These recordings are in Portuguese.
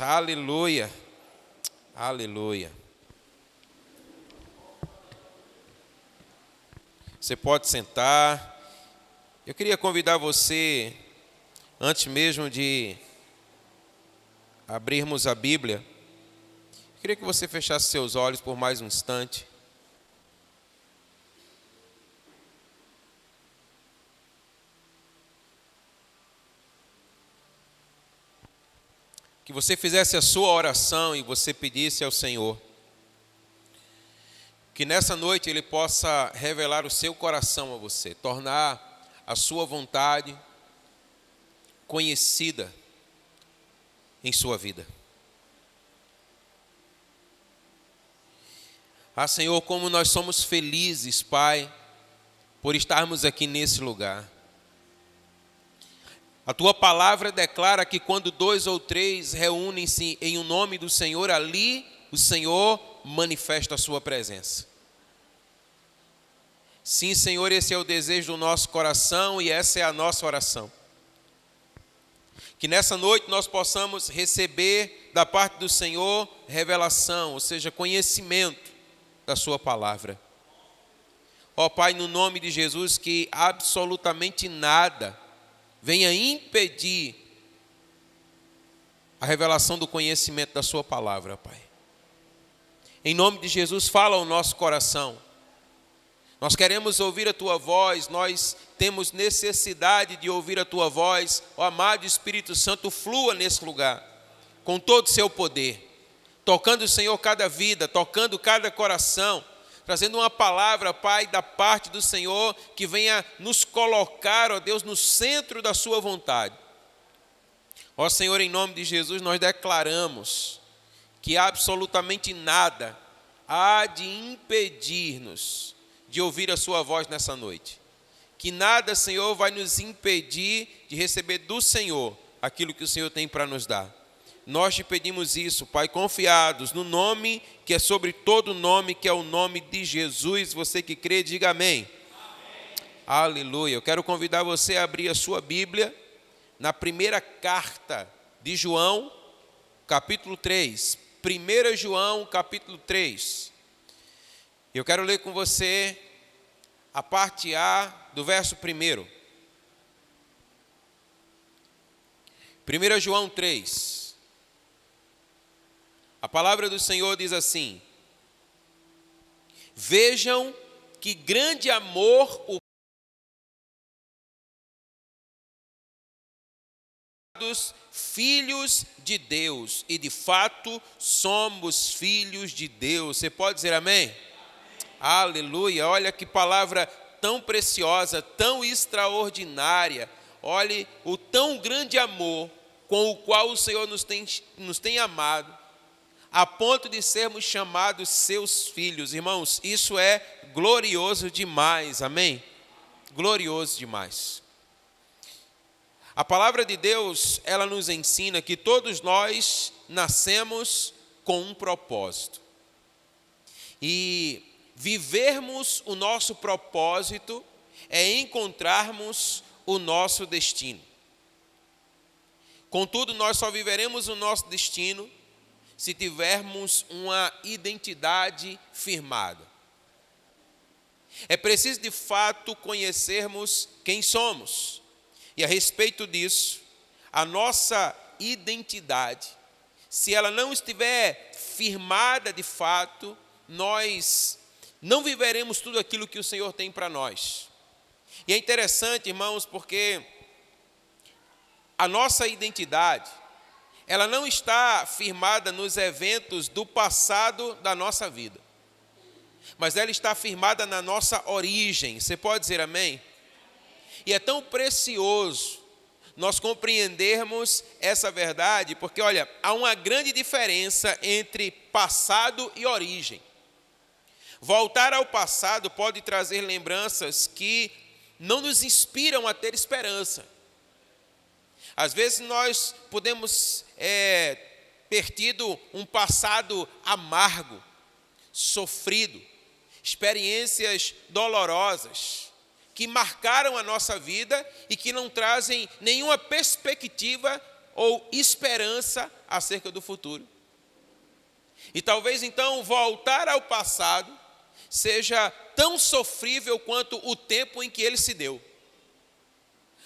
Aleluia, aleluia. Você pode sentar. Eu queria convidar você, antes mesmo de abrirmos a Bíblia, eu queria que você fechasse seus olhos por mais um instante. Que você fizesse a sua oração e você pedisse ao Senhor que nessa noite Ele possa revelar o seu coração a você, tornar a sua vontade conhecida em sua vida. Ah, Senhor, como nós somos felizes, Pai, por estarmos aqui nesse lugar. A Tua palavra declara que quando 2 ou 3 reúnem-se em o nome do Senhor, ali o Senhor manifesta a Sua presença. Sim, Senhor, esse é o desejo do nosso coração e essa é a nossa oração. Que nessa noite nós possamos receber da parte do Senhor revelação, ou seja, conhecimento da Sua palavra. Ó Pai, no nome de Jesus, que absolutamente nada venha impedir a revelação do conhecimento da Sua palavra, Pai. Em nome de Jesus, fala ao nosso coração. Nós queremos ouvir a Tua voz, nós temos necessidade de ouvir a Tua voz. Ó amado Espírito Santo, flua nesse lugar, com todo o seu poder, tocando, Senhor, cada vida, tocando cada coração, trazendo uma palavra, Pai, da parte do Senhor, que venha nos colocar, ó Deus, no centro da Sua vontade. Ó Senhor, em nome de Jesus, nós declaramos que absolutamente nada há de impedir-nos de ouvir a Sua voz nessa noite. Que nada, Senhor, vai nos impedir de receber do Senhor aquilo que o Senhor tem para nos dar. Nós te pedimos isso, Pai, confiados no nome que é sobre todo nome, que é o nome de Jesus. Você que crê, diga amém. Amém. Aleluia. Eu quero convidar você a abrir a sua Bíblia na primeira carta de João, capítulo 3. 1 João, capítulo 3. Eu quero ler com você a parte A do verso 1. 1 João 3. A palavra do Senhor diz assim: vejam que grande amor o dos filhos de Deus, e de fato somos filhos de Deus. Você pode dizer amém? Amém. Aleluia. Olha que palavra tão preciosa, tão extraordinária. Olhe o tão grande amor com o qual o Senhor nos tem amado, a ponto de sermos chamados seus filhos. Irmãos, isso é glorioso demais, amém? Glorioso demais. A palavra de Deus, ela nos ensina que todos nós nascemos com um propósito. E vivermos o nosso propósito é encontrarmos o nosso destino. Contudo, nós só viveremos o nosso destino se tivermos uma identidade firmada. É preciso, de fato, conhecermos quem somos. E a respeito disso, a nossa identidade, se ela não estiver firmada de fato, nós não viveremos tudo aquilo que o Senhor tem para nós. E é interessante, irmãos, porque a nossa identidade, ela não está firmada nos eventos do passado da nossa vida, mas ela está firmada na nossa origem. Você pode dizer amém? E é tão precioso nós compreendermos essa verdade, porque, olha, há uma grande diferença entre passado e origem. Voltar ao passado pode trazer lembranças que não nos inspiram a ter esperança. Às vezes nós podemos ter tido um passado amargo, sofrido, experiências dolorosas que marcaram a nossa vida e que não trazem nenhuma perspectiva ou esperança acerca do futuro. E talvez então voltar ao passado seja tão sofrível quanto o tempo em que ele se deu.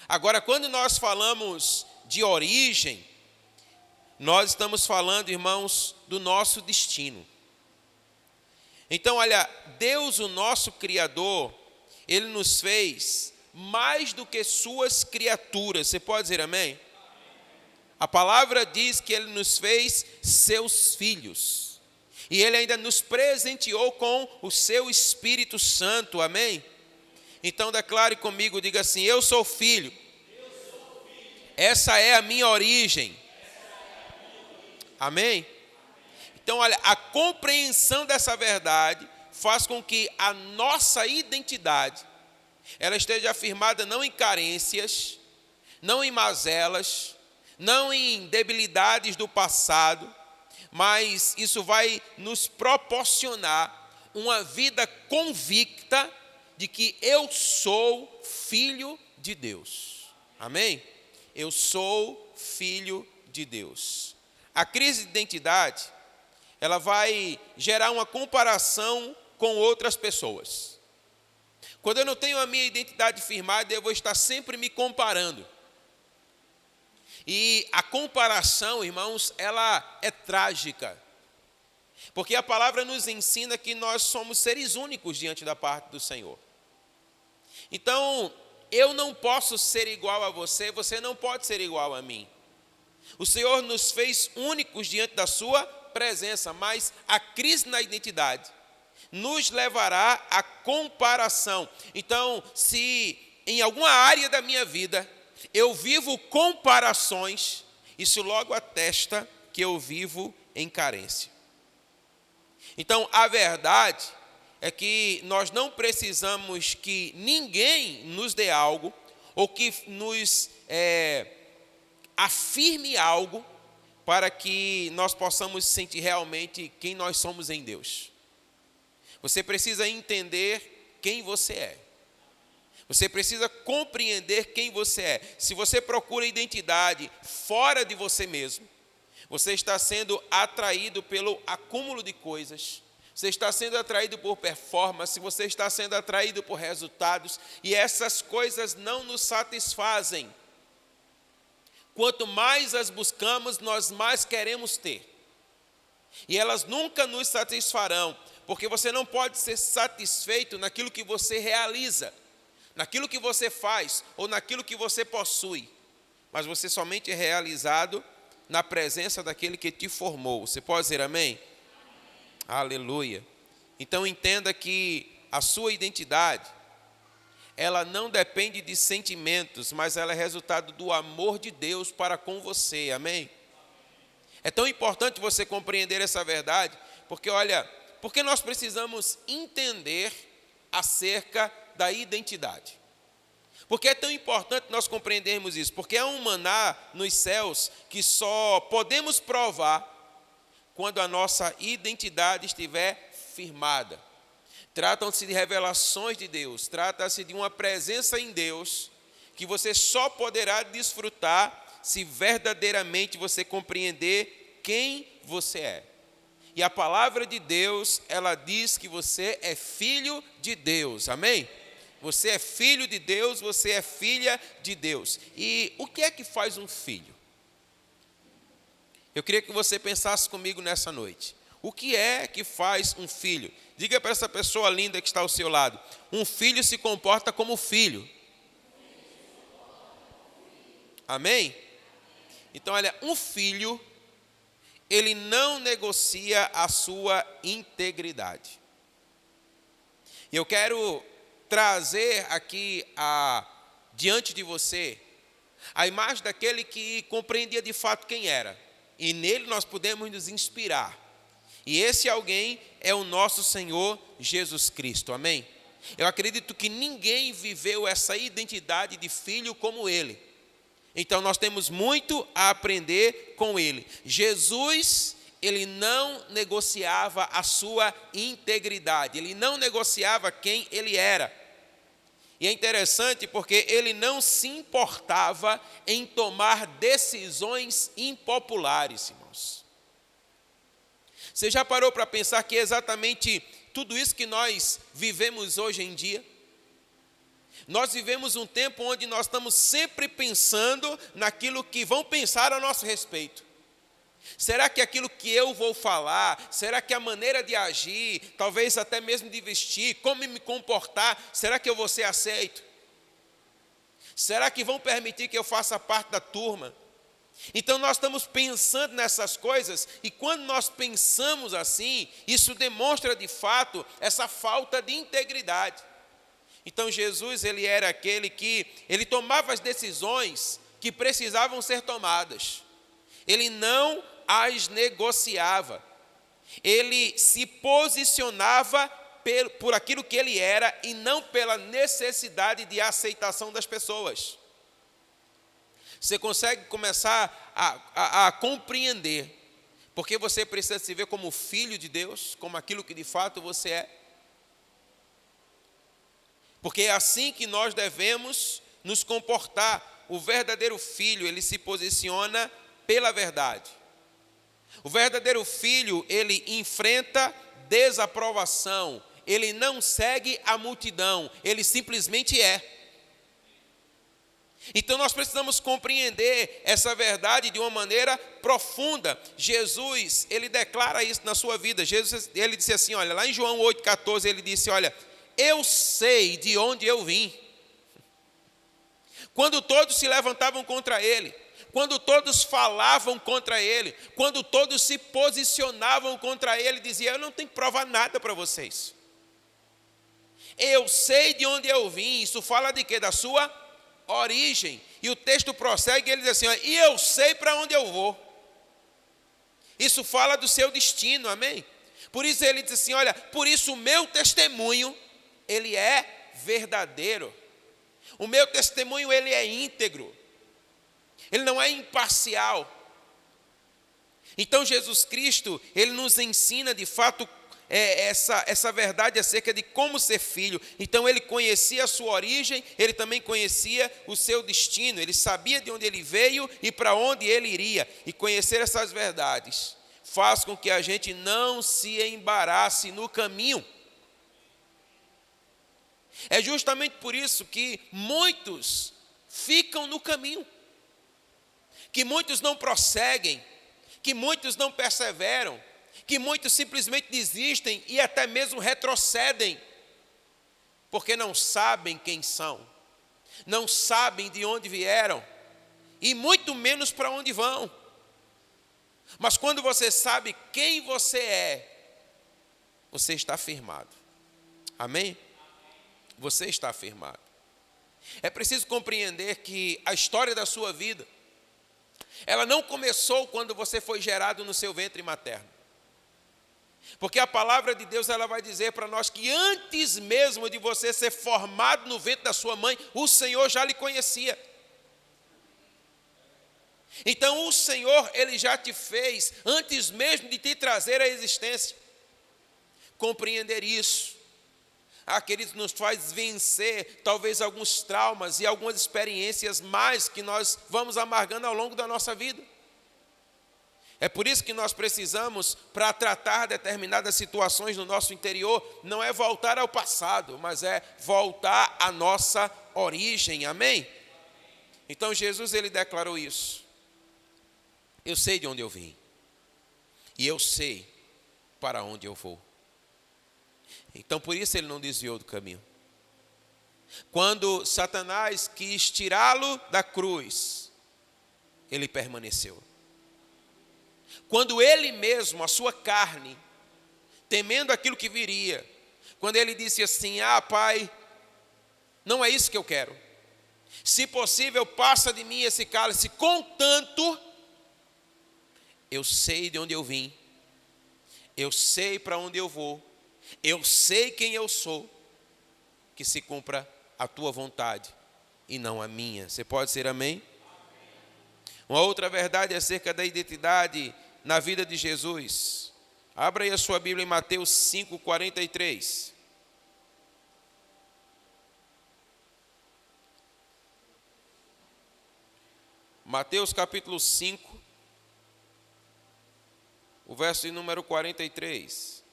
Agora, quando nós falamos de origem, nós estamos falando, irmãos, do nosso destino. Então, olha, Deus, o nosso Criador, Ele nos fez mais do que suas criaturas. Você pode dizer amém? A palavra diz que Ele nos fez seus filhos. E Ele ainda nos presenteou com o seu Espírito Santo, amém? Então declare comigo, diga assim: eu sou filho. Essa é a minha origem. Amém? Então, olha, a compreensão dessa verdade faz com que a nossa identidade, ela esteja afirmada não em carências, não em mazelas, não em debilidades do passado, mas isso vai nos proporcionar uma vida convicta de que eu sou filho de Deus. Amém? Eu sou filho de Deus. A crise de identidade, ela vai gerar uma comparação com outras pessoas. Quando eu não tenho a minha identidade firmada, eu vou estar sempre me comparando. E a comparação, irmãos, ela é trágica. Porque a palavra nos ensina que nós somos seres únicos diante da parte do Senhor. Então, eu não posso ser igual a você, você não pode ser igual a mim. O Senhor nos fez únicos diante da sua presença, mas a crise na identidade nos levará à comparação. Então, se em alguma área da minha vida eu vivo comparações, isso logo atesta que eu vivo em carência. Então, a verdade é que nós não precisamos que ninguém nos dê algo, ou que nos afirme algo, para que nós possamos sentir realmente quem nós somos em Deus. Você precisa entender quem você é. Você precisa compreender quem você é. Se você procura identidade fora de você mesmo, você está sendo atraído pelo acúmulo de coisas, você está sendo atraído por performance, você está sendo atraído por resultados, e essas coisas não nos satisfazem. Quanto mais as buscamos, nós mais queremos ter. E elas nunca nos satisfarão, porque você não pode ser satisfeito naquilo que você realiza, naquilo que você faz ou naquilo que você possui. Mas você somente é realizado na presença daquele que te formou. Você pode dizer amém? Aleluia. Então entenda que a sua identidade, ela não depende de sentimentos, mas ela é resultado do amor de Deus para com você, amém? É tão importante você compreender essa verdade, porque olha, porque nós precisamos entender acerca da identidade. Porque é tão importante nós compreendermos isso, porque há um maná nos céus que só podemos provar quando a nossa identidade estiver firmada. Tratam-se de revelações de Deus, trata-se de uma presença em Deus que você só poderá desfrutar se verdadeiramente você compreender quem você é. E a palavra de Deus, ela diz que você é filho de Deus, amém? Você é filho de Deus, você é filha de Deus. E o que é que faz um filho? Eu queria que você pensasse comigo nessa noite. O que é que faz um filho? Diga para essa pessoa linda que está ao seu lado: um filho se comporta como filho. Amém? Então, olha, um filho, ele não negocia a sua integridade. E eu quero trazer aqui diante de você a imagem daquele que compreendia de fato quem era. E nele nós podemos nos inspirar. E esse alguém é o nosso Senhor Jesus Cristo, amém? Eu acredito que ninguém viveu essa identidade de filho como ele. Então nós temos muito a aprender com ele. Jesus, ele não negociava a sua integridade, ele não negociava quem ele era. E é interessante porque ele não se importava em tomar decisões impopulares, irmãos. Você já parou para pensar que é exatamente tudo isso que nós vivemos hoje em dia? Nós vivemos um tempo onde nós estamos sempre pensando naquilo que vão pensar a nosso respeito. Será que aquilo que eu vou falar, será que a maneira de agir, talvez até mesmo de vestir, como me comportar, será que eu vou ser aceito? Será que vão permitir que eu faça parte da turma? Então nós estamos pensando nessas coisas, e quando nós pensamos assim, isso demonstra de fato essa falta de integridade. Então Jesus, ele era aquele que, ele tomava as decisões que precisavam ser tomadas. Ele não as negociava. Ele se posicionava por aquilo que ele era e não pela necessidade de aceitação das pessoas. Você consegue começar a compreender porque você precisa se ver como filho de Deus, como aquilo que de fato você é. Porque é assim que nós devemos nos comportar. O verdadeiro filho, ele se posiciona pela verdade. O verdadeiro filho, ele enfrenta desaprovação. Ele não segue a multidão, ele simplesmente é. Então nós precisamos compreender essa verdade de uma maneira profunda. Jesus, ele declara isso na sua vida. Jesus, ele disse assim, olha, lá em João 8,14, ele disse, olha, eu sei de onde eu vim. Quando todos se levantavam contra ele, quando todos falavam contra ele, quando todos se posicionavam contra ele, dizia, eu não tenho que provar nada para vocês. Eu sei de onde eu vim. Isso fala de quê? Da sua origem. E o texto prossegue e ele diz assim, e eu sei para onde eu vou. Isso fala do seu destino, amém? Por isso ele diz assim, olha, por isso o meu testemunho, ele é verdadeiro. O meu testemunho, ele é íntegro. Ele não é imparcial. Então Jesus Cristo, ele nos ensina de fato essa verdade acerca de como ser filho. Então ele conhecia a sua origem, ele também conhecia o seu destino, ele sabia de onde ele veio e para onde ele iria. E conhecer essas verdades faz com que a gente não se embarace no caminho. É justamente por isso que muitos ficam no caminho, que muitos não prosseguem, que muitos não perseveram, que muitos simplesmente desistem e até mesmo retrocedem, porque não sabem quem são, não sabem de onde vieram e muito menos para onde vão. Mas quando você sabe quem você é, você está firmado. Amém? Você está firmado. É preciso compreender que a história da sua vida, ela não começou quando você foi gerado no seu ventre materno. Porque a palavra de Deus, ela vai dizer para nós que antes mesmo de você ser formado no ventre da sua mãe, o Senhor já lhe conhecia. Então o Senhor, ele já te fez antes mesmo de te trazer à existência. Compreender isso, queridos, nos faz vencer talvez alguns traumas e algumas experiências mais que nós vamos amargando ao longo da nossa vida. É por isso que nós precisamos, para tratar determinadas situações no nosso interior, não é voltar ao passado, mas é voltar à nossa origem, amém? Então Jesus, ele declarou isso. Eu sei de onde eu vim, e eu sei para onde eu vou. Então por isso ele não desviou do caminho. Quando Satanás quis tirá-lo da cruz, ele permaneceu. Quando ele mesmo, a sua carne, temendo aquilo que viria, quando ele disse assim, Pai, não é isso que eu quero. Se possível, passa de mim esse cálice, contanto, eu sei de onde eu vim, eu sei para onde eu vou, eu sei quem eu sou, que se cumpra a tua vontade e não a minha. Você pode dizer amém? Uma outra verdade acerca da identidade na vida de Jesus. Abra aí a sua Bíblia em Mateus 5,43. Mateus capítulo 5, o verso de número 43.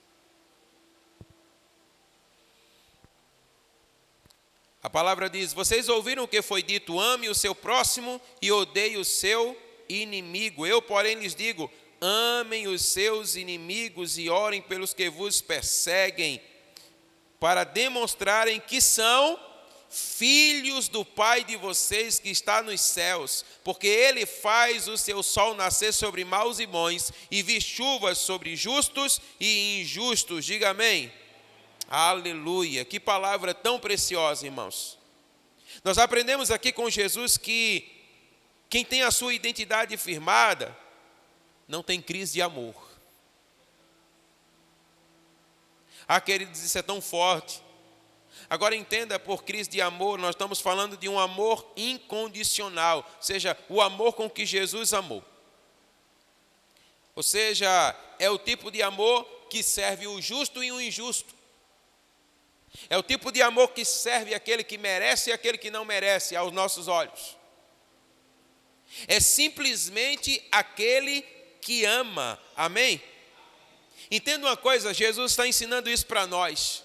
A palavra diz: vocês ouviram o que foi dito, ame o seu próximo e odeie o seu inimigo. Eu, porém, lhes digo, amem os seus inimigos e orem pelos que vos perseguem, para demonstrarem que são filhos do Pai de vocês que está nos céus, porque Ele faz o seu sol nascer sobre maus e bons, e vir chuvas sobre justos e injustos. Diga amém. Aleluia, que palavra tão preciosa, irmãos. Nós aprendemos aqui com Jesus que quem tem a sua identidade firmada não tem crise de amor. Ah, queridos, isso é tão forte. Agora entenda, por crise de amor, nós estamos falando de um amor incondicional, ou seja, o amor com que Jesus amou. Ou seja, é o tipo de amor que serve o justo e o injusto. É o tipo de amor que serve aquele que merece e aquele que não merece aos nossos olhos. É simplesmente aquele que ama. Amém? Entenda uma coisa, Jesus está ensinando isso para nós.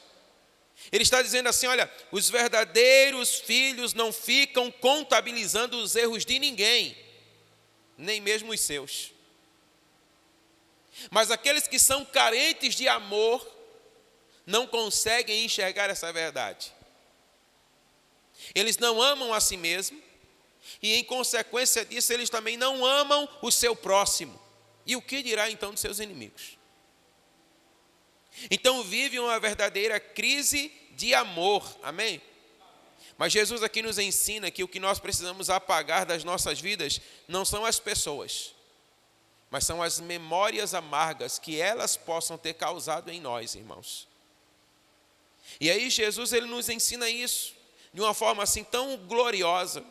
Ele está dizendo assim, olha, os verdadeiros filhos não ficam contabilizando os erros de ninguém, nem mesmo os seus. Mas aqueles que são carentes de amor não conseguem enxergar essa verdade. Eles não amam a si mesmos e, em consequência disso, eles também não amam o seu próximo. E o que dirá então dos seus inimigos? Então vive uma verdadeira crise de amor. Amém? Mas Jesus aqui nos ensina que o que nós precisamos apagar das nossas vidas não são as pessoas, mas são as memórias amargas que elas possam ter causado em nós, irmãos. E aí Jesus, ele nos ensina isso de uma forma assim tão gloriosa,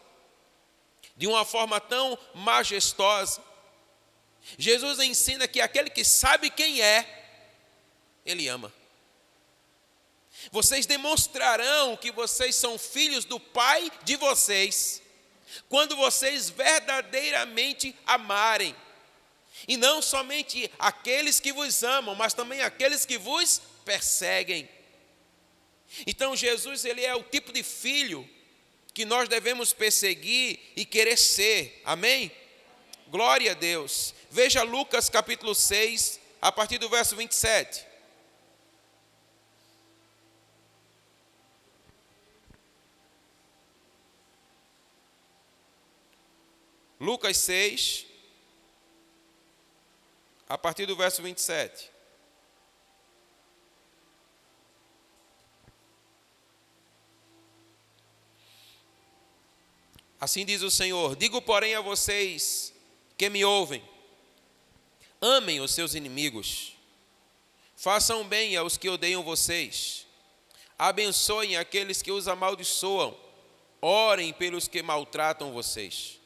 de uma forma tão majestosa. Jesus ensina que aquele que sabe quem é, ele ama. Vocês demonstrarão que vocês são filhos do Pai de vocês, quando vocês verdadeiramente amarem. E não somente aqueles que vos amam, mas também aqueles que vos perseguem. Então Jesus, ele é o tipo de filho que nós devemos perseguir e querer ser. Amém? Glória a Deus. Veja Lucas capítulo 6, a partir do verso 27. Lucas 6, a partir do verso 27. Assim diz o Senhor: digo, porém, a vocês que me ouvem, amem os seus inimigos, façam bem aos que odeiam vocês, abençoem aqueles que os amaldiçoam, orem pelos que maltratam vocês.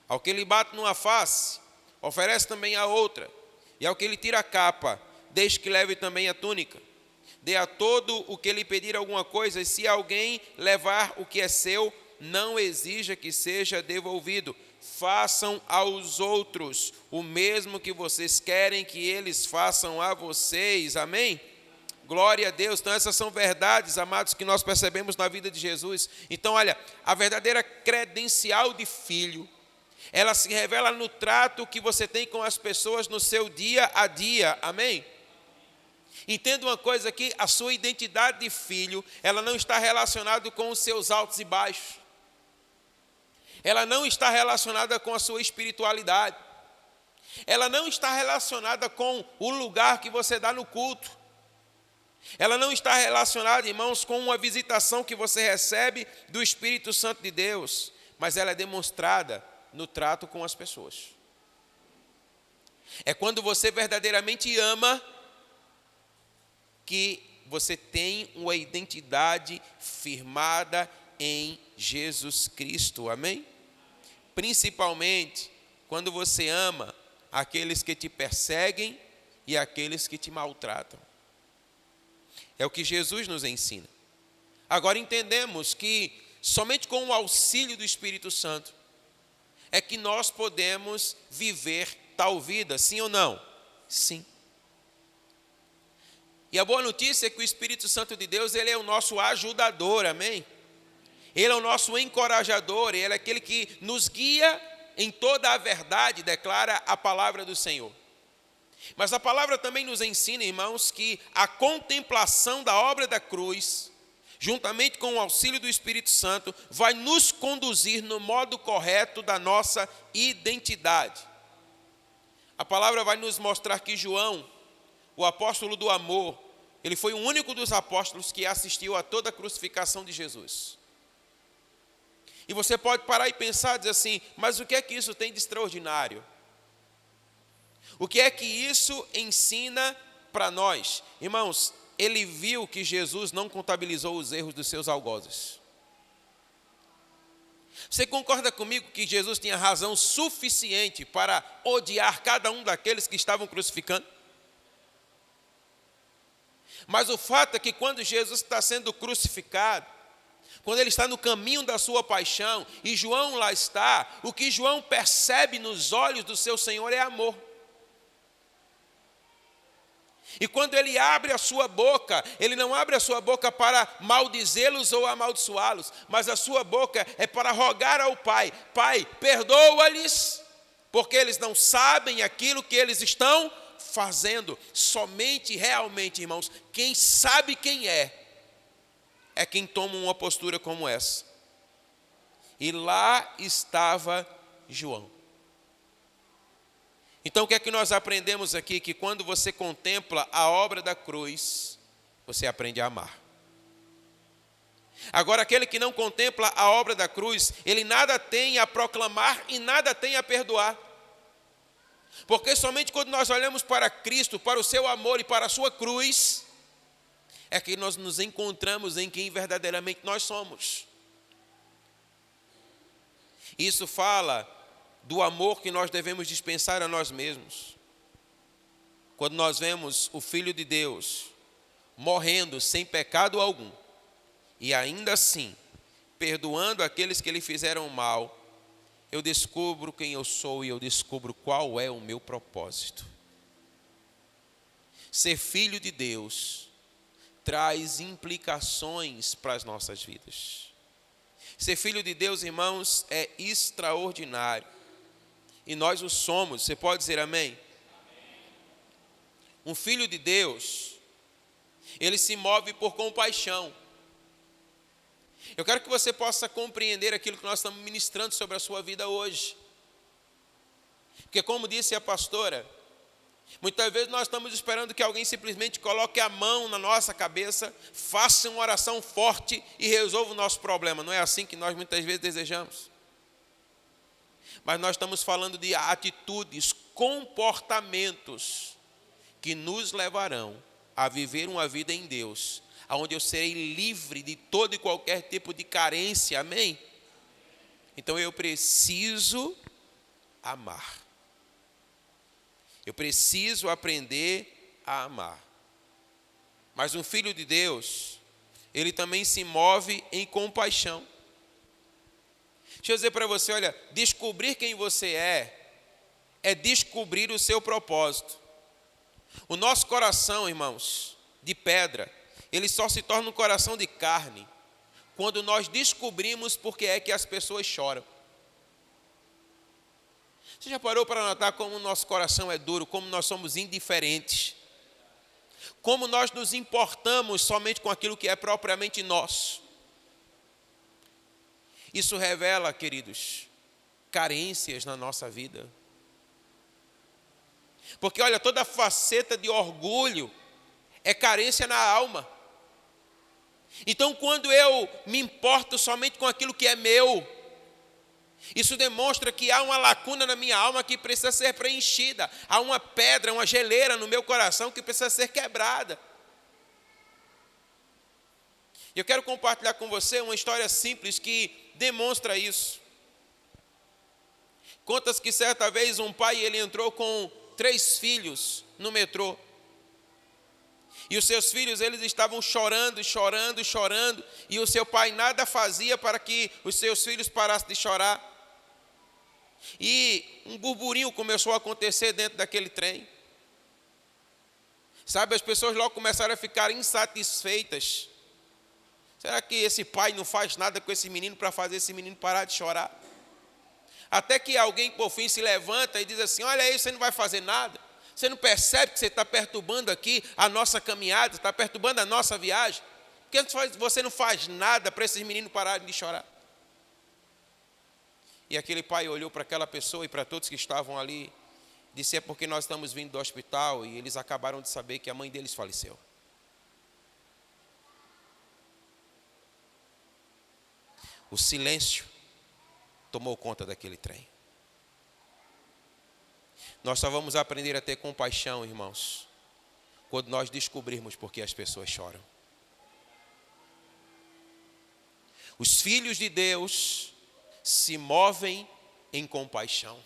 Ao que lhe bate numa face, oferece também a outra, e ao que lhe tira a capa, deixe que leve também a túnica. Dê a todo o que lhe pedir alguma coisa, e se alguém levar o que é seu, não exija que seja devolvido. Façam aos outros o mesmo que vocês querem que eles façam a vocês. Amém? Glória a Deus. Então essas são verdades, amados, que nós percebemos na vida de Jesus. Então olha, a verdadeira credencial de filho, ela se revela no trato que você tem com as pessoas no seu dia a dia. Amém? Entenda uma coisa aqui, a sua identidade de filho, ela não está relacionada com os seus altos e baixos. Ela não está relacionada com a sua espiritualidade. Ela não está relacionada com o lugar que você dá no culto. Ela não está relacionada, irmãos, com uma visitação que você recebe do Espírito Santo de Deus. Mas ela é demonstrada no trato com as pessoas. É quando você verdadeiramente ama que você tem uma identidade firmada em Jesus Cristo, amém? Principalmente quando você ama aqueles que te perseguem e aqueles que te maltratam. É o que Jesus nos ensina. Agora entendemos que somente com o auxílio do Espírito Santo é que nós podemos viver tal vida, sim ou não? Sim. E a boa notícia é que o Espírito Santo de Deus, ele é o nosso ajudador, amém? Ele é o nosso encorajador, ele é aquele que nos guia em toda a verdade, declara a palavra do Senhor. Mas a palavra também nos ensina, irmãos, que a contemplação da obra da cruz, juntamente com o auxílio do Espírito Santo, vai nos conduzir no modo correto da nossa identidade. A palavra vai nos mostrar que João, o apóstolo do amor, ele foi o único dos apóstolos que assistiu a toda a crucificação de Jesus. E você pode parar e pensar e dizer assim, mas o que é que isso tem de extraordinário? O que é que isso ensina para nós? Irmãos, ele viu que Jesus não contabilizou os erros dos seus algozes. Você concorda comigo que Jesus tinha razão suficiente para odiar cada um daqueles que estavam crucificando? Mas o fato é que quando Jesus está sendo crucificado, quando ele está no caminho da sua paixão, e João lá está, o que João percebe nos olhos do seu Senhor é amor. E quando ele abre a sua boca, ele não abre a sua boca para maldizê-los ou amaldiçoá-los, mas a sua boca é para rogar ao Pai: Pai, perdoa-lhes, porque eles não sabem aquilo que eles estão fazendo. Somente realmente, irmãos, quem sabe quem é quem toma uma postura como essa. E lá estava João. Então o que é que nós aprendemos aqui? Que quando você contempla a obra da cruz, você aprende a amar. Agora, aquele que não contempla a obra da cruz, ele nada tem a proclamar e nada tem a perdoar. Porque somente quando nós olhamos para Cristo, para o seu amor e para a sua cruz, é que nós nos encontramos em quem verdadeiramente nós somos. Isso fala do amor que nós devemos dispensar a nós mesmos. Quando nós vemos o Filho de Deus morrendo sem pecado algum, e ainda assim, perdoando aqueles que lhe fizeram mal, eu descubro quem eu sou e eu descubro qual é o meu propósito. Ser filho de Deus traz implicações para as nossas vidas. Ser filho de Deus, irmãos, é extraordinário. E nós o somos. Você pode dizer amém? Um filho de Deus, ele se move por compaixão. Eu quero que você possa compreender aquilo que nós estamos ministrando sobre a sua vida hoje. Porque como disse a pastora, muitas vezes nós estamos esperando que alguém simplesmente coloque a mão na nossa cabeça, faça uma oração forte e resolva o nosso problema. Não é assim que nós muitas vezes desejamos. Mas nós estamos falando de atitudes, comportamentos que nos levarão a viver uma vida em Deus, onde eu serei livre de todo e qualquer tipo de carência, amém? Então eu preciso amar. Eu preciso aprender a amar. Mas um filho de Deus, ele também se move em compaixão. Deixa eu dizer para você, olha, descobrir quem você é descobrir o seu propósito. O nosso coração, irmãos, de pedra, ele só se torna um coração de carne quando nós descobrimos por que é que as pessoas choram. Você já parou para notar como o nosso coração é duro, como nós somos indiferentes? Como nós nos importamos somente com aquilo que é propriamente nosso? Isso revela, queridos, carências na nossa vida. Porque, olha, toda faceta de orgulho é carência na alma. Então, quando eu me importo somente com aquilo que é meu, isso demonstra que há uma lacuna na minha alma que precisa ser preenchida. Há uma pedra, uma geleira no meu coração que precisa ser quebrada. E eu quero compartilhar com você uma história simples que demonstra isso. Conta-se que certa vez um pai, ele entrou com 3 filhos no metrô. E os seus filhos, eles estavam chorando, chorando, chorando. E o seu pai nada fazia para que os seus filhos parassem de chorar. E um burburinho começou a acontecer dentro daquele trem. Sabe, as pessoas logo começaram a ficar insatisfeitas. Será que esse pai não faz nada com esse menino para fazer esse menino parar de chorar? Até que alguém, por fim, se levanta e diz assim: olha aí, você não vai fazer nada. Você não percebe que você está perturbando aqui a nossa caminhada, está perturbando a nossa viagem? Por que você não faz nada para esses meninos pararem de chorar? E aquele pai olhou para aquela pessoa e para todos que estavam ali, disse: é porque nós estamos vindo do hospital e eles acabaram de saber que a mãe deles faleceu. O silêncio tomou conta daquele trem. Nós só vamos aprender a ter compaixão, irmãos, quando nós descobrirmos por que as pessoas choram. Os filhos de Deus se movem em compaixão.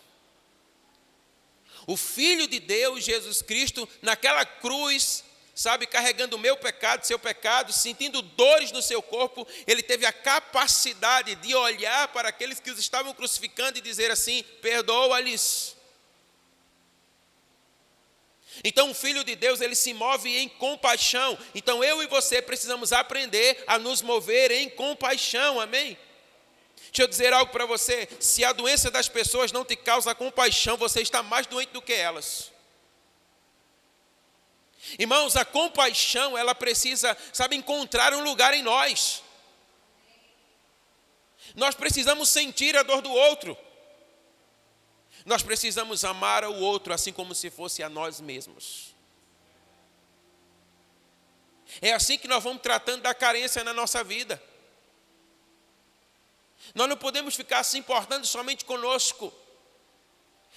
O Filho de Deus, Jesus Cristo, naquela cruz, sabe, carregando o meu pecado, seu pecado, sentindo dores no seu corpo, ele teve a capacidade de olhar para aqueles que os estavam crucificando e dizer assim: perdoa-lhes. Então o Filho de Deus, ele se move em compaixão. Então eu e você precisamos aprender a nos mover em compaixão, amém? Deixa eu dizer algo para você: se a doença das pessoas não te causa compaixão, você está mais doente do que elas. Irmãos, a compaixão, ela precisa, sabe, encontrar um lugar em nós. Nós precisamos sentir a dor do outro. Nós precisamos amar o outro assim como se fosse a nós mesmos. É assim que nós vamos tratando da carência na nossa vida. Nós não podemos ficar se importando somente conosco,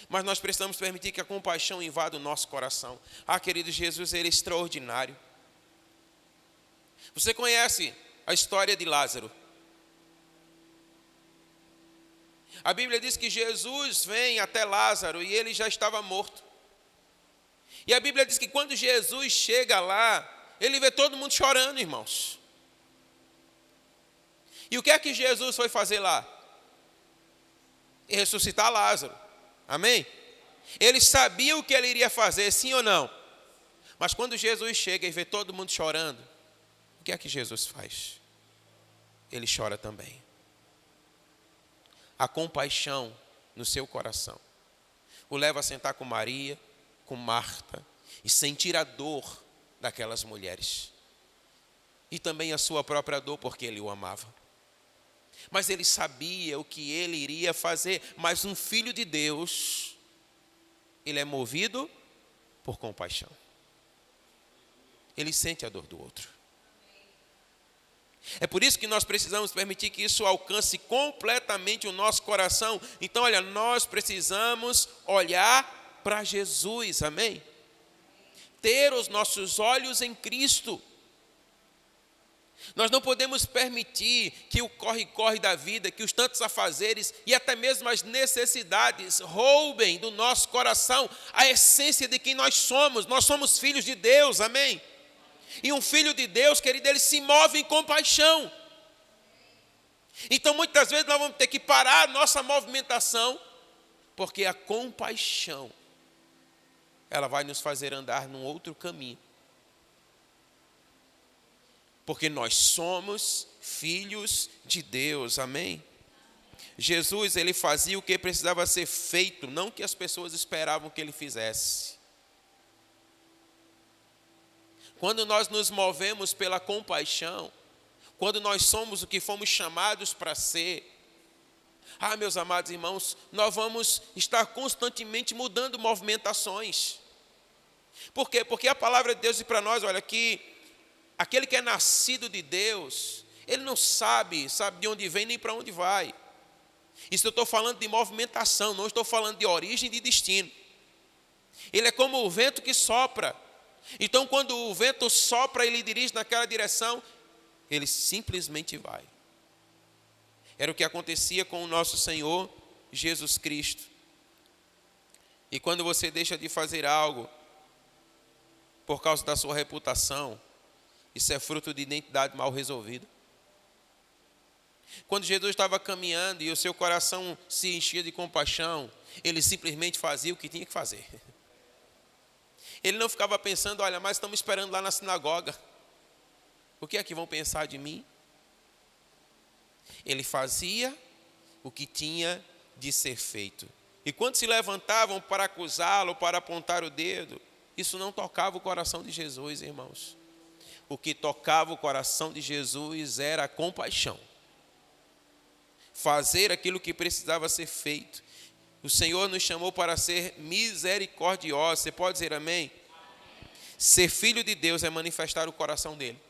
mas nós precisamos permitir que a compaixão invada o nosso coração. Ah, querido, Jesus, ele é extraordinário. Você conhece a história de Lázaro? A Bíblia diz que Jesus vem até Lázaro e ele já estava morto. E a Bíblia diz que quando Jesus chega lá, ele vê todo mundo chorando, irmãos. E o que é que Jesus foi fazer lá? Ressuscitar Lázaro. Amém? Ele sabia o que ele iria fazer, sim ou não? Mas quando Jesus chega e vê todo mundo chorando, o que é que Jesus faz? Ele chora também. A compaixão no seu coração o leva a sentar com Maria, com Marta, e sentir a dor daquelas mulheres. E também a sua própria dor, porque ele o amava. Mas ele sabia o que ele iria fazer. Mas um filho de Deus, ele é movido por compaixão. Ele sente a dor do outro. É por isso que nós precisamos permitir que isso alcance completamente o nosso coração. Então, olha, nós precisamos olhar para Jesus, amém? Ter os nossos olhos em Cristo. Nós não podemos permitir que o corre-corre da vida, que os tantos afazeres e até mesmo as necessidades roubem do nosso coração a essência de quem nós somos. Nós somos filhos de Deus, amém? E um filho de Deus, querido, ele se move em compaixão. Então, muitas vezes nós vamos ter que parar a nossa movimentação, porque a compaixão, ela vai nos fazer andar num outro caminho. Porque nós somos filhos de Deus, amém? Jesus, ele fazia o que precisava ser feito, não o que as pessoas esperavam que ele fizesse. Quando nós nos movemos pela compaixão, quando nós somos o que fomos chamados para ser, meus amados irmãos, nós vamos estar constantemente mudando movimentações. Por quê? Porque a palavra de Deus diz para nós, olha, que aquele que é nascido de Deus, ele não sabe de onde vem nem para onde vai. Isso eu estou falando de movimentação, não estou falando de origem e de destino. Ele é como o vento que sopra. Então, quando o vento sopra e ele dirige naquela direção, ele simplesmente vai. Era o que acontecia com o nosso Senhor Jesus Cristo. E quando você deixa de fazer algo por causa da sua reputação, isso é fruto de identidade mal resolvida. Quando Jesus estava caminhando e o seu coração se enchia de compaixão, ele simplesmente fazia o que tinha que fazer. Ele não ficava pensando, olha, mas estamos esperando lá na sinagoga. O que é que vão pensar de mim? Ele fazia o que tinha de ser feito. E quando se levantavam para acusá-lo, para apontar o dedo, isso não tocava o coração de Jesus, irmãos. O que tocava o coração de Jesus era a compaixão. Fazer aquilo que precisava ser feito. O Senhor nos chamou para ser misericordiosos. Você pode dizer amém? Ser filho de Deus é manifestar o coração dele.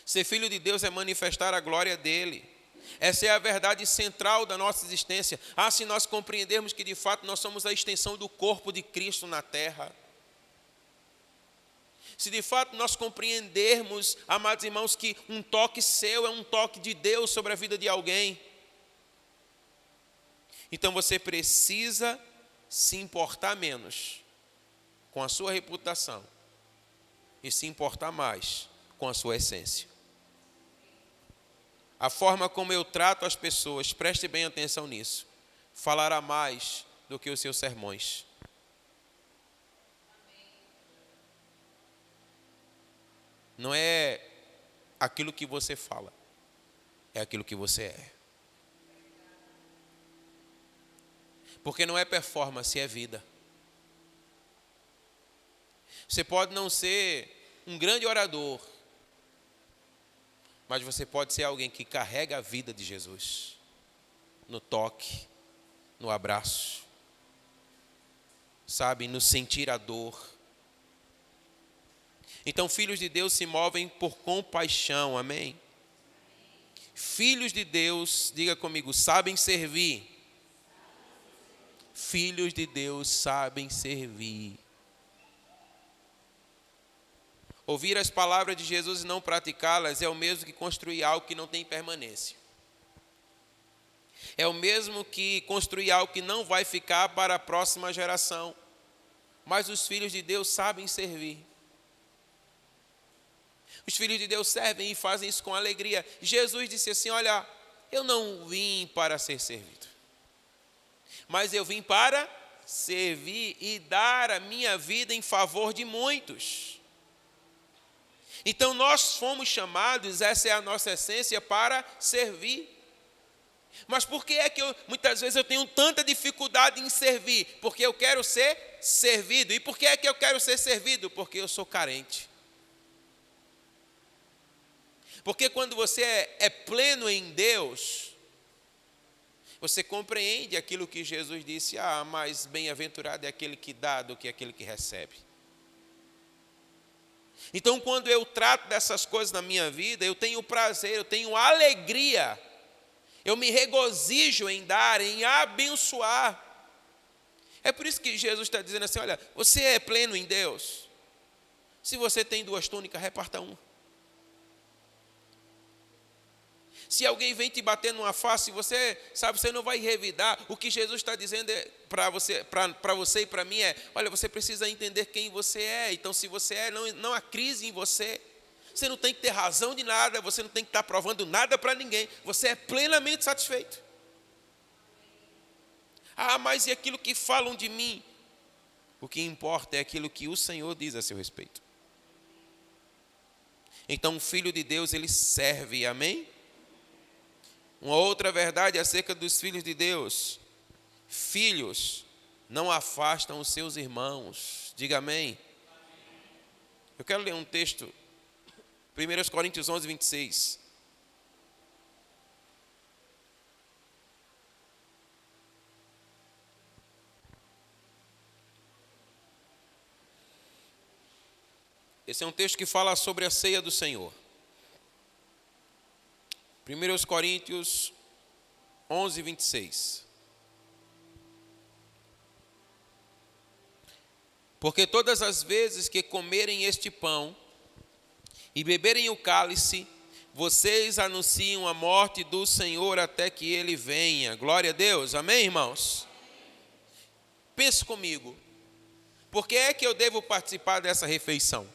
Ser filho de Deus é manifestar a glória dele. Essa é a verdade central da nossa existência. Se nós compreendermos que de fato nós somos a extensão do corpo de Cristo na terra. Se de fato nós compreendermos, amados irmãos, que um toque seu é um toque de Deus sobre a vida de alguém. Então você precisa se importar menos com a sua reputação e se importar mais com a sua essência. A forma como eu trato as pessoas, preste bem atenção nisso, falará mais do que os seus sermões. Não é aquilo que você fala, é aquilo que você é. Porque não é performance, é vida. Você pode não ser um grande orador, mas você pode ser alguém que carrega a vida de Jesus, no toque, no abraço, sabe, no sentir a dor. Então, filhos de Deus se movem por compaixão, amém? Filhos de Deus, diga comigo, sabem servir. Filhos de Deus sabem servir. Ouvir as palavras de Jesus e não praticá-las é o mesmo que construir algo que não tem permanência. É o mesmo que construir algo que não vai ficar para a próxima geração. Mas os filhos de Deus sabem servir. Os filhos de Deus servem e fazem isso com alegria. Jesus disse assim, olha, eu não vim para ser servido, mas eu vim para servir e dar a minha vida em favor de muitos. Então nós fomos chamados, essa é a nossa essência, para servir. Mas por que é que muitas vezes eu tenho tanta dificuldade em servir? Porque eu quero ser servido. E por que é que eu quero ser servido? Porque eu sou carente. Porque quando você é pleno em Deus, você compreende aquilo que Jesus disse, mais bem-aventurado é aquele que dá do que aquele que recebe. Então, quando eu trato dessas coisas na minha vida, eu tenho prazer, eu tenho alegria, eu me regozijo em dar, em abençoar. É por isso que Jesus está dizendo assim, olha, você é pleno em Deus? Se você tem 2 túnicas, reparta uma. Se alguém vem te bater numa face, você sabe, você não vai revidar. O que Jesus está dizendo para você e para mim é, olha, você precisa entender quem você é. Então, se você é, não há crise em você. Você não tem que ter razão de nada, você não tem que estar provando nada para ninguém. Você é plenamente satisfeito. Mas e aquilo que falam de mim? O que importa é aquilo que o Senhor diz a seu respeito. Então, o Filho de Deus, ele serve, amém? Uma outra verdade acerca dos filhos de Deus. Filhos não afastam os seus irmãos. Diga amém. Eu quero ler um texto. 1 Coríntios 11, 26. Esse é um texto que fala sobre a ceia do Senhor. 1 Coríntios 11, 26. Porque todas as vezes que comerem este pão e beberem o cálice, vocês anunciam a morte do Senhor até que Ele venha. Glória a Deus, amém, irmãos? Pense comigo, por que é que eu devo participar dessa refeição?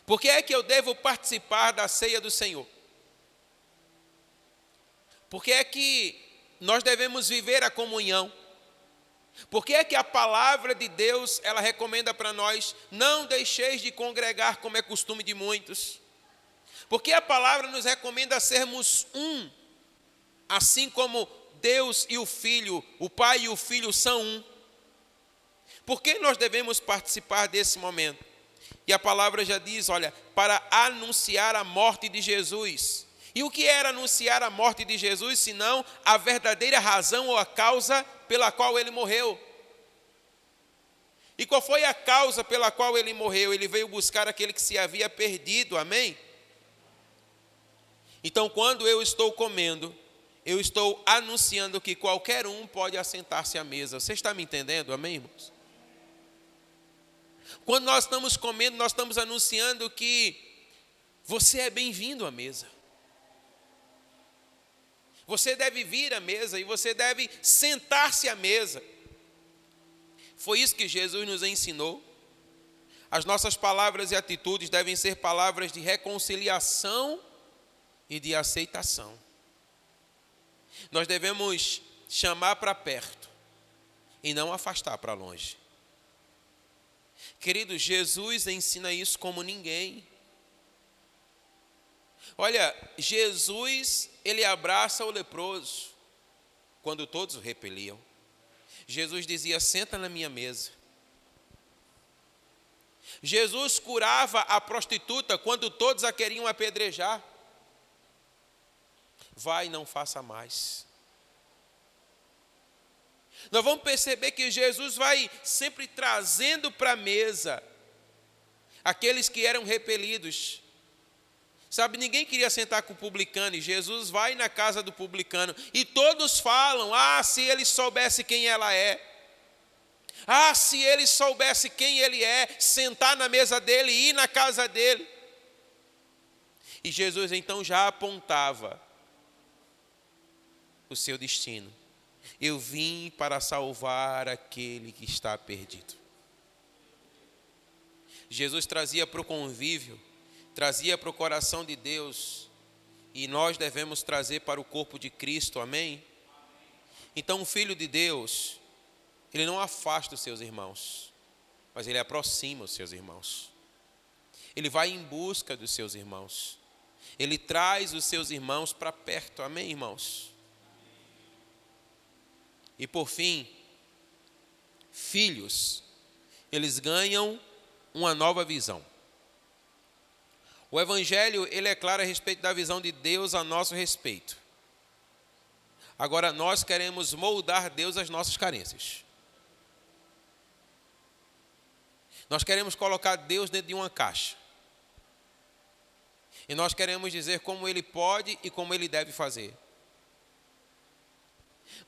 Por que é que eu devo participar da ceia do Senhor? Por que é que nós devemos viver a comunhão? Por que é que a palavra de Deus, ela recomenda para nós, não deixeis de congregar como é costume de muitos? Porque a palavra nos recomenda sermos um, assim como Deus e o Filho, o Pai e o Filho são um. Por que nós devemos participar desse momento? E a palavra já diz, olha, para anunciar a morte de Jesus. E o que era anunciar a morte de Jesus, senão a verdadeira razão ou a causa pela qual ele morreu? E qual foi a causa pela qual ele morreu? Ele veio buscar aquele que se havia perdido, amém? Então, quando eu estou comendo, eu estou anunciando que qualquer um pode assentar-se à mesa. Você está me entendendo, amém, irmãos? Quando nós estamos comendo, nós estamos anunciando que você é bem-vindo à mesa. Você deve vir à mesa e você deve sentar-se à mesa. Foi isso que Jesus nos ensinou. As nossas palavras e atitudes devem ser palavras de reconciliação e de aceitação. Nós devemos chamar para perto e não afastar para longe. Querido, Jesus ensina isso como ninguém. Olha, Jesus, ele abraça o leproso quando todos o repeliam. Jesus dizia, senta na minha mesa. Jesus curava a prostituta quando todos a queriam apedrejar. Vai, não faça mais. Nós vamos perceber que Jesus vai sempre trazendo para a mesa aqueles que eram repelidos. Sabe, ninguém queria sentar com o publicano, e Jesus vai na casa do publicano, e todos falam, se ele soubesse quem ela é. Se ele soubesse quem ele é, sentar na mesa dele e ir na casa dele. E Jesus então já apontava o seu destino. Eu vim para salvar aquele que está perdido. Jesus trazia para o convívio, trazia para o coração de Deus, e nós devemos trazer para o corpo de Cristo, amém? Então o Filho de Deus, ele não afasta os seus irmãos, mas ele aproxima os seus irmãos. Ele vai em busca dos seus irmãos. Ele traz os seus irmãos para perto, amém, irmãos? E por fim, filhos, eles ganham uma nova visão. O Evangelho, ele é claro a respeito da visão de Deus a nosso respeito. Agora, nós queremos moldar Deus às nossas carências. Nós queremos colocar Deus dentro de uma caixa. E nós queremos dizer como Ele pode e como Ele deve fazer.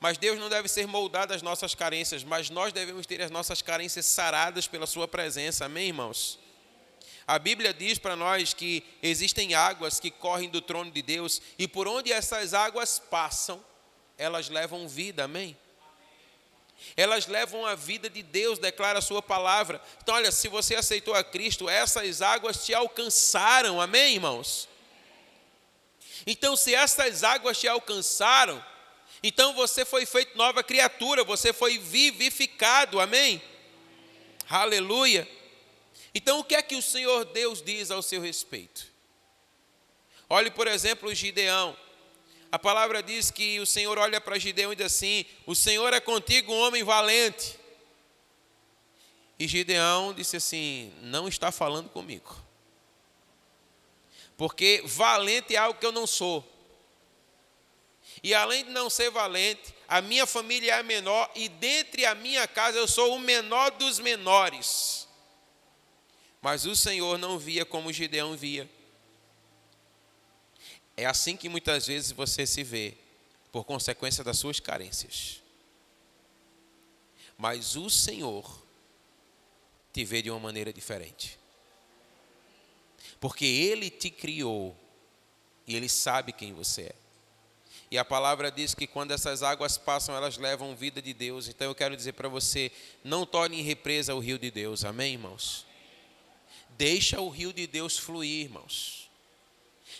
Mas Deus não deve ser moldado às nossas carências, mas nós devemos ter as nossas carências saradas pela sua presença, amém, irmãos? A Bíblia diz para nós que existem águas que correm do trono de Deus, e por onde essas águas passam, elas levam vida, amém? Elas levam a vida de Deus, declara a sua palavra. Então olha, se você aceitou a Cristo, essas águas te alcançaram, amém, irmãos? Então se essas águas te alcançaram, então você foi feito nova criatura, você foi vivificado, amém? Aleluia! Então o que é que o Senhor Deus diz ao seu respeito? Olhe, por exemplo, Gideão. A palavra diz que o Senhor olha para Gideão e diz assim, o Senhor é contigo, um homem valente. E Gideão disse assim, não está falando comigo. Porque valente é algo que eu não sou. E além de não ser valente, a minha família é a menor, e dentre a minha casa eu sou o menor dos menores. Mas o Senhor não via como Gideão via. É assim que muitas vezes você se vê, por consequência das suas carências. Mas o Senhor te vê de uma maneira diferente. Porque Ele te criou e Ele sabe quem você é. E a palavra diz que quando essas águas passam, elas levam vida de Deus. Então eu quero dizer para você, não torne em represa o rio de Deus, amém, irmãos? Deixa o rio de Deus fluir, irmãos.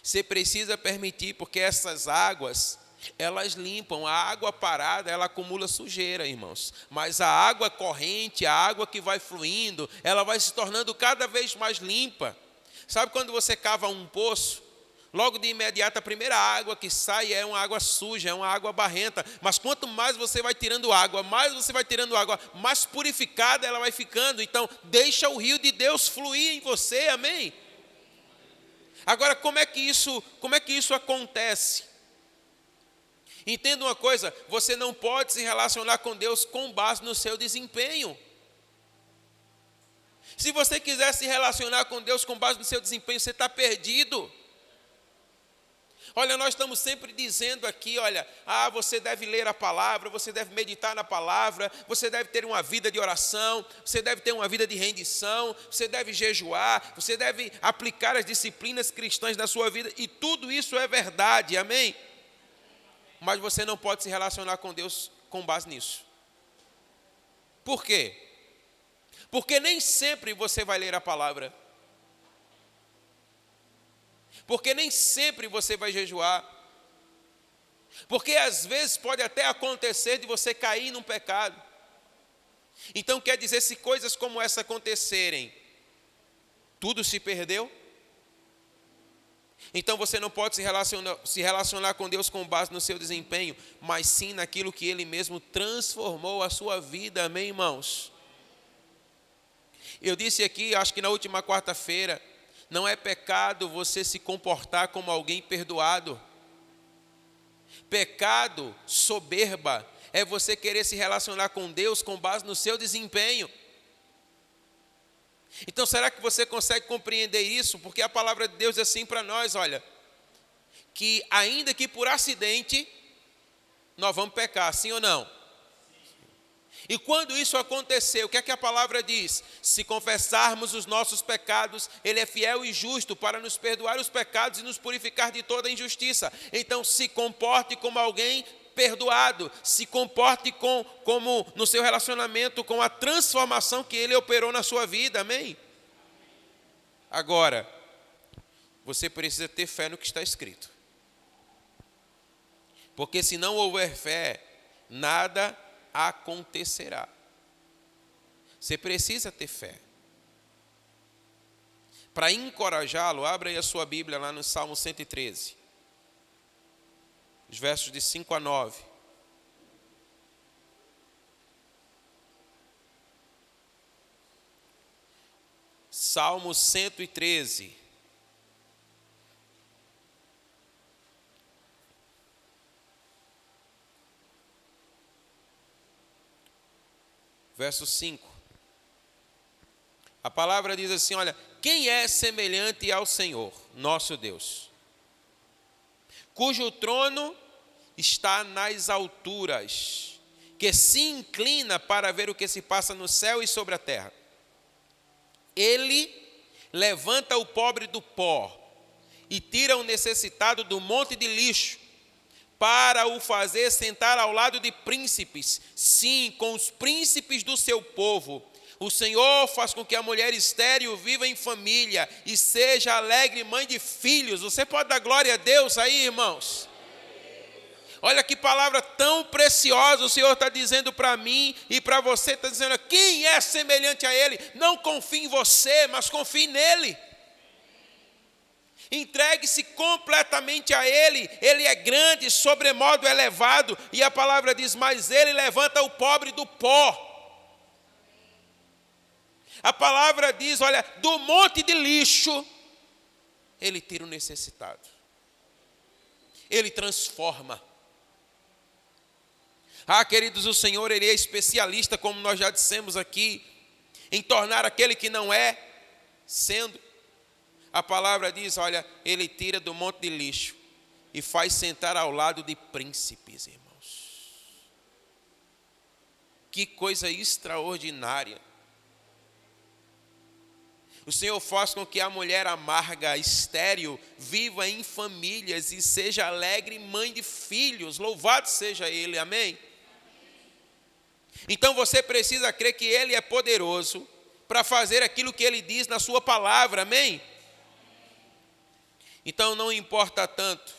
Você precisa permitir, porque essas águas, elas limpam. A água parada, ela acumula sujeira, irmãos. Mas a água corrente, a água que vai fluindo, ela vai se tornando cada vez mais limpa. Sabe quando você cava um poço? Logo de imediato, a primeira água que sai é uma água suja, é uma água barrenta. Mas quanto mais você vai tirando água, mais purificada ela vai ficando. Então, deixa o rio de Deus fluir em você, amém? Agora, como é que isso acontece? Entenda uma coisa, você não pode se relacionar com Deus com base no seu desempenho. Se você quiser se relacionar com Deus com base no seu desempenho, você está perdido. Olha, nós estamos sempre dizendo aqui, olha, você deve ler a palavra, você deve meditar na palavra, você deve ter uma vida de oração, você deve ter uma vida de rendição, você deve jejuar, você deve aplicar as disciplinas cristãs na sua vida, e tudo isso é verdade, amém? Mas você não pode se relacionar com Deus com base nisso. Por quê? Porque nem sempre você vai ler a palavra. Porque nem sempre você vai jejuar. Porque às vezes pode até acontecer de você cair num pecado. Então quer dizer, se coisas como essa acontecerem, tudo se perdeu? Então você não pode se relacionar com Deus com base no seu desempenho, mas sim naquilo que Ele mesmo transformou a sua vida, amém, irmãos? Eu disse aqui, acho que na última quarta-feira, não é pecado você se comportar como alguém perdoado. Pecado, soberba, é você querer se relacionar com Deus com base no seu desempenho. Então, será que você consegue compreender isso? Porque a palavra de Deus é assim para nós, olha, que ainda que por acidente, nós vamos pecar, sim ou não? E quando isso acontecer, o que é que a palavra diz? Se confessarmos os nossos pecados, Ele é fiel e justo para nos perdoar os pecados e nos purificar de toda injustiça. Então, se comporte como alguém perdoado, se comporte como no seu relacionamento com a transformação que Ele operou na sua vida, amém? Agora, você precisa ter fé no que está escrito. Porque se não houver fé, nada acontecerá. Você precisa ter fé. Para encorajá-lo, abra aí a sua Bíblia lá no Salmo 113. Os versos de 5 a 9. Salmo 113. Verso 5. A palavra diz assim, olha, quem é semelhante ao Senhor, nosso Deus, cujo trono está nas alturas, que se inclina para ver o que se passa no céu e sobre a terra. Ele levanta o pobre do pó e tira o necessitado do monte de lixo, para o fazer sentar ao lado de príncipes, sim, com os príncipes do seu povo. O Senhor faz com que a mulher estéril viva em família e seja alegre mãe de filhos. Você pode dar glória a Deus aí, irmãos? Olha que palavra tão preciosa o Senhor está dizendo para mim e para você, está dizendo, quem é semelhante a Ele? Não confie em você, mas confie nele. Entregue-se completamente a Ele. Ele é grande, sobremodo elevado, e a palavra diz, mas Ele levanta o pobre do pó. A palavra diz, olha, do monte de lixo, Ele tira o necessitado. Ele transforma. Queridos, o Senhor, Ele é especialista, como nós já dissemos aqui, em tornar aquele que não é, sendo. A palavra diz, olha, Ele tira do monte de lixo e faz sentar ao lado de príncipes, irmãos. Que coisa extraordinária. O Senhor faz com que a mulher amarga, estéril, viva em famílias e seja alegre mãe de filhos. Louvado seja Ele, amém? Então você precisa crer que Ele é poderoso para fazer aquilo que Ele diz na sua palavra, amém? Então não importa tanto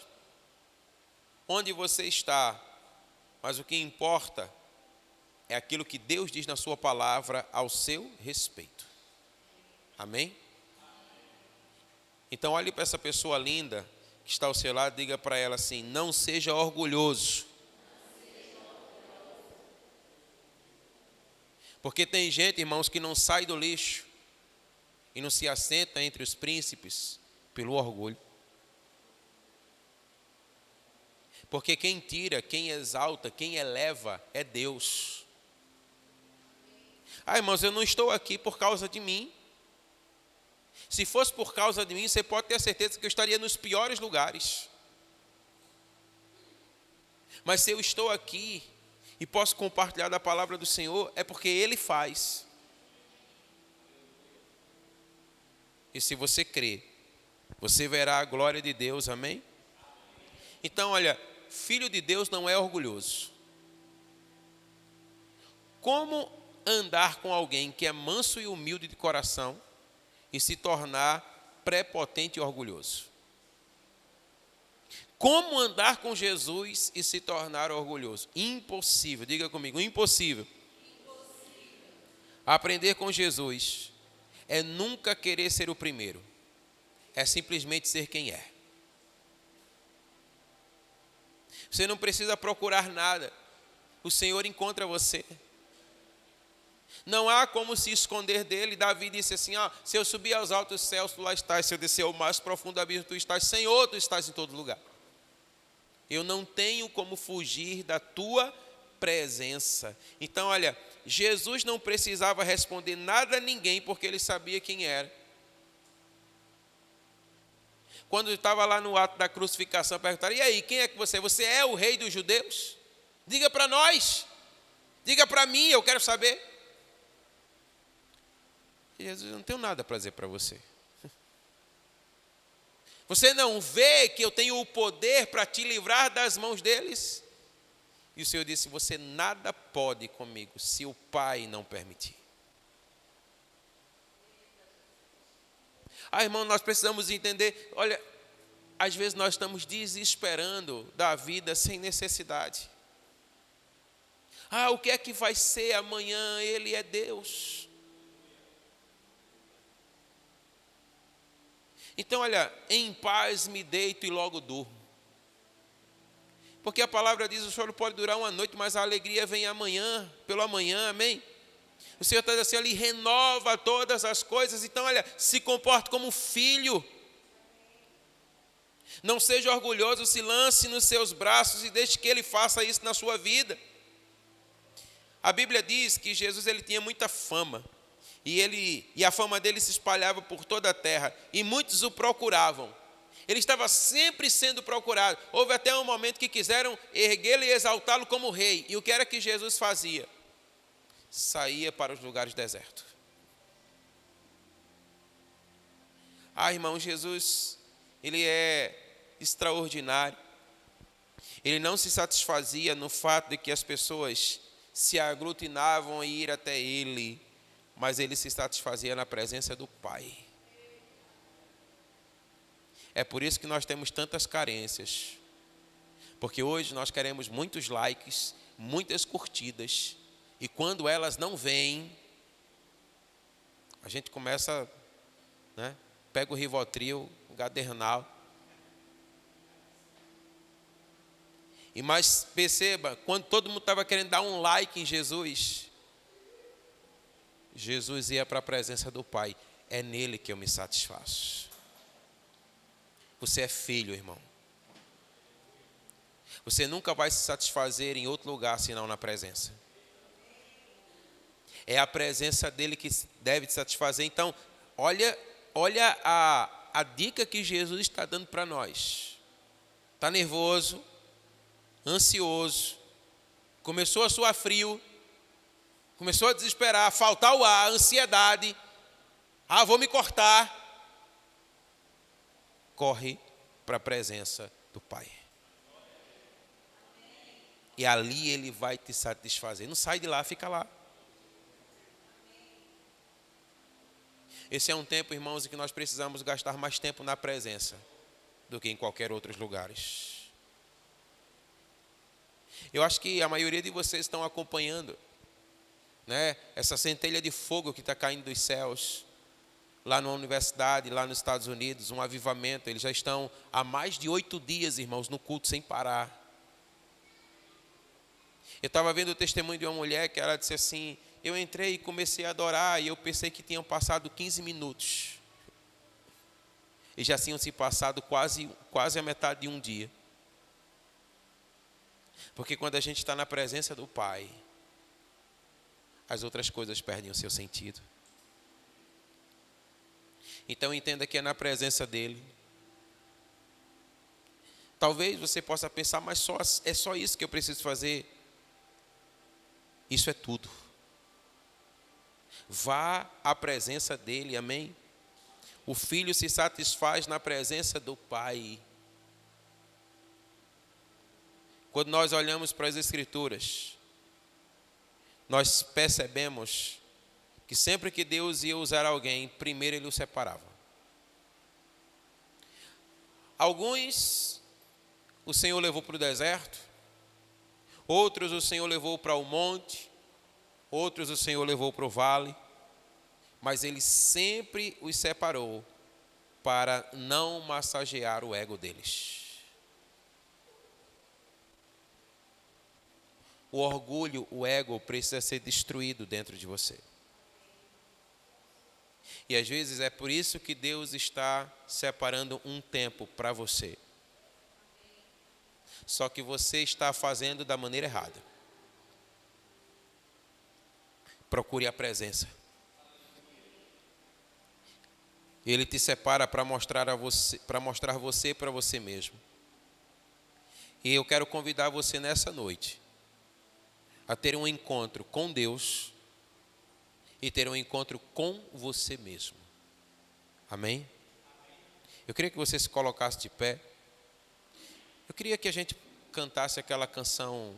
onde você está, mas o que importa é aquilo que Deus diz na sua palavra ao seu respeito. Amém? Então olhe para essa pessoa linda que está ao seu lado, diga para ela assim: não seja orgulhoso. Porque tem gente, irmãos, que não sai do lixo e não se assenta entre os príncipes pelo orgulho. Porque quem tira, quem exalta, quem eleva é Deus. Ah, irmãos, eu não estou aqui por causa de mim. Se fosse por causa de mim, você pode ter certeza que eu estaria nos piores lugares. Mas se eu estou aqui e posso compartilhar da palavra do Senhor, é porque Ele faz. E se você crê, você verá a glória de Deus, amém? Então, olha, filho de Deus não é orgulhoso. Como andar com alguém que é manso e humilde de coração e se tornar prepotente e orgulhoso? Como andar com Jesus e se tornar orgulhoso? Impossível, diga comigo, impossível. Aprender com Jesus é nunca querer ser o primeiro, é simplesmente ser quem é. Você não precisa procurar nada, o Senhor encontra você. Não há como se esconder dele. Davi disse assim: se eu subir aos altos céus, tu lá estás. Se eu descer ao mais profundo abismo, tu estás. Senhor, tu estás em todo lugar. Eu não tenho como fugir da tua presença. Então, olha, Jesus não precisava responder nada a ninguém, porque ele sabia quem era. Quando estava lá no ato da crucificação, perguntaram: e aí, quem é que você é? Você é o rei dos judeus? Diga para nós. Diga para mim, eu quero saber. E Jesus: eu não tenho nada para dizer para você. Você não vê que eu tenho o poder para te livrar das mãos deles? E o Senhor disse: você nada pode comigo, se o Pai não permitir. Irmão, nós precisamos entender, olha, às vezes nós estamos desesperando da vida sem necessidade. O que é que vai ser amanhã? Ele é Deus. Então, olha, em paz me deito e logo durmo. Porque a palavra diz: o choro pode durar uma noite, mas a alegria vem amanhã, pelo amanhã, amém? O Senhor está dizendo assim: Ele renova todas as coisas. Então, olha, se comporte como filho. Não seja orgulhoso, se lance nos seus braços e deixe que Ele faça isso na sua vida. A Bíblia diz que Jesus ele tinha muita fama. E a fama dele se espalhava por toda a terra. E muitos o procuravam. Ele estava sempre sendo procurado. Houve até um momento que quiseram erguê-lo e exaltá-lo como rei. E o que era que Jesus fazia? Saía para os lugares desertos. Irmão, Jesus, ele é extraordinário. Ele não se satisfazia no fato de que as pessoas se aglutinavam a ir até ele, mas ele se satisfazia na presença do Pai. É por isso que nós temos tantas carências, porque hoje nós queremos muitos likes, muitas curtidas, e quando elas não vêm, a gente começa, pega o Rivotril, o Gadernal. E mais, perceba, quando todo mundo estava querendo dar um like em Jesus, Jesus ia para a presença do Pai. É nele que eu me satisfaço. Você é filho, irmão. Você nunca vai se satisfazer em outro lugar senão na presença. É a presença dele que deve te satisfazer. Então, olha a dica que Jesus está dando para nós. Está nervoso, ansioso, começou a suar frio, começou a desesperar, faltar o ar, ansiedade. Vou me cortar. Corre para a presença do Pai. E ali Ele vai te satisfazer. Não sai de lá, fica lá. Esse é um tempo, irmãos, em que nós precisamos gastar mais tempo na presença do que em qualquer outros lugares. Eu acho que a maioria de vocês estão acompanhando, né, essa centelha de fogo que está caindo dos céus, lá na universidade, lá nos Estados Unidos, um avivamento. Eles já estão há mais de 8 dias, irmãos, no culto sem parar. Eu estava vendo o testemunho de uma mulher que ela disse assim: eu entrei e comecei a adorar e eu pensei que tinham passado 15 minutos. E já tinham se passado quase a metade de um dia. Porque quando a gente está na presença do Pai, as outras coisas perdem o seu sentido. Então entenda que é na presença dEle. Talvez você possa pensar, mas é só isso que eu preciso fazer. Isso é tudo. Vá à presença dEle, amém? O Filho se satisfaz na presença do Pai. Quando nós olhamos para as Escrituras, nós percebemos que sempre que Deus ia usar alguém, primeiro Ele o separava. Alguns o Senhor levou para o deserto, outros o Senhor levou para o monte, outros o Senhor levou para o vale, mas Ele sempre os separou para não massagear o ego deles. O orgulho, o ego precisa ser destruído dentro de você. E às vezes é por isso que Deus está separando um tempo para você. Só que você está fazendo da maneira errada. Procure a presença. Ele te separa para mostrar você para você mesmo. E eu quero convidar você nessa noite a ter um encontro com Deus e ter um encontro com você mesmo. Amém? Eu queria que você se colocasse de pé. Eu queria que a gente cantasse aquela canção